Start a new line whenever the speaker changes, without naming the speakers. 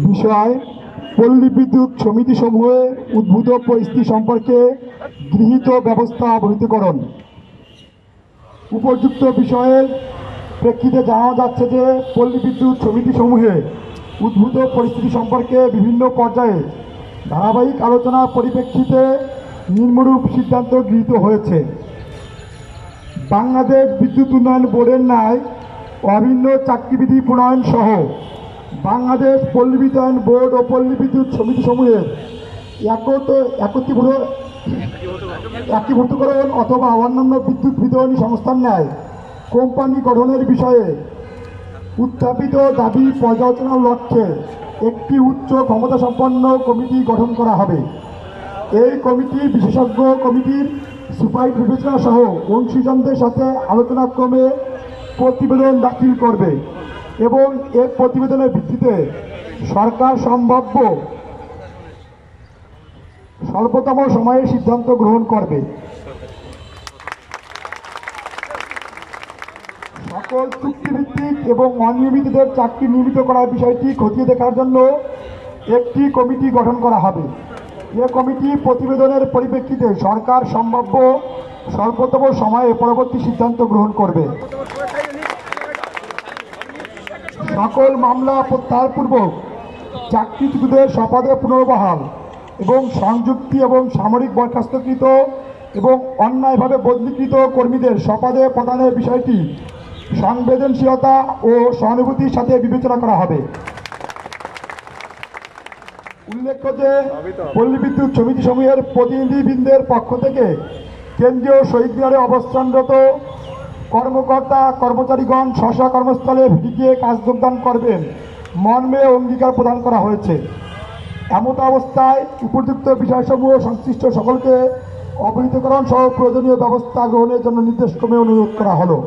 বিষয় পল্লী বিদ্যুৎ সমিতি সমূহে উদ্ভূত পরিস্থিতি সম্পর্কে গৃহীত ব্যবস্থা অবহিতকরণ। উপযুক্ত বিষয়ের প্রেক্ষিতে জানানো যাচ্ছে যে পল্লী বিদ্যুৎ সমিতি সমূহে উদ্ভূত পরিস্থিতি সম্পর্কে বিভিন্ন পর্যায়ে ধারাবাহিক আলোচনার পরিপ্রেক্ষিতে নিম্নরূপ সিদ্ধান্ত গৃহীত হয়েছে। বাংলাদেশ বিদ্যুৎ উন্নয়ন বোর্ডের ন্যায় অভিন্ন চাকরিবিধি প্রণয়ন সহ বাংলাদেশ পল্লী বিদ্যুতায়ন বোর্ড ও পল্লী বিদ্যুৎ সমিতি সমূহের একীভূতকরণ অথবা অন্যান্য বিদ্যুৎ বিতরণী সংস্থার ন্যায় কোম্পানি গঠনের বিষয়ে উত্থাপিত দাবি পর্যালোচনার লক্ষ্যে একটি উচ্চ ক্ষমতাসম্পন্ন কমিটি গঠন করা হবে। এই কমিটি বিশেষজ্ঞ কমিটির সুপারিশ বিবেচনা সহ অংশীদারদের সাথে আলোচনাক্রমে প্রতিবেদন দাখিল করবে এবং এর প্রতিবেদনের ভিত্তিতে সরকার সম্ভাব্য স্বল্পতম সময়ে সিদ্ধান্ত গ্রহণ করবে। সকল চুক্তিভিত্তিক এবং অনিয়মিতদের চাকরি নিয়মিত করার বিষয়টি খতিয়ে দেখার জন্য একটি কমিটি গঠন করা হবে। এ কমিটি প্রতিবেদনের পরিপ্রেক্ষিতে সরকার সম্ভাব্য স্বল্পতম সময়ে পরবর্তী সিদ্ধান্ত গ্রহণ করবে। সকল মামলা প্রত্যাহারপূর্বক চাকরিচ্যুতদের স্বপদে পুনর্বহাল এবং সংযুক্তি এবং সামরিক বরখাস্তকৃত এবং অন্যায়ভাবে বদলিকৃত কর্মীদের স্বপদে প্রদানের বিষয়টি সংবেদনশীলতা ও সহানুভূতির সাথে বিবেচনা করা হবে। উল্লেখ্য যে পল্লী বিদ্যুৎ সমিতি সমূহের প্রতিনিধিবৃন্দের পক্ষ থেকে কেন্দ্রীয় শহীদ মিনারে অবস্থানরত কর্মকর্তা কর্মচারীগণ স্ব কর্মস্থলে ভিড়িয়ে কাজ যোগদান করবেন মর্মে অঙ্গীকার প্রদান করা হয়েছে। এমত অবস্থায় উপযুক্ত বিষয়সমূহ সংশ্লিষ্ট সকলকে অবহিতকরণ সহ প্রয়োজনীয় ব্যবস্থা গ্রহণের জন্য নির্দেশক্রমে অনুরোধ করা হলো।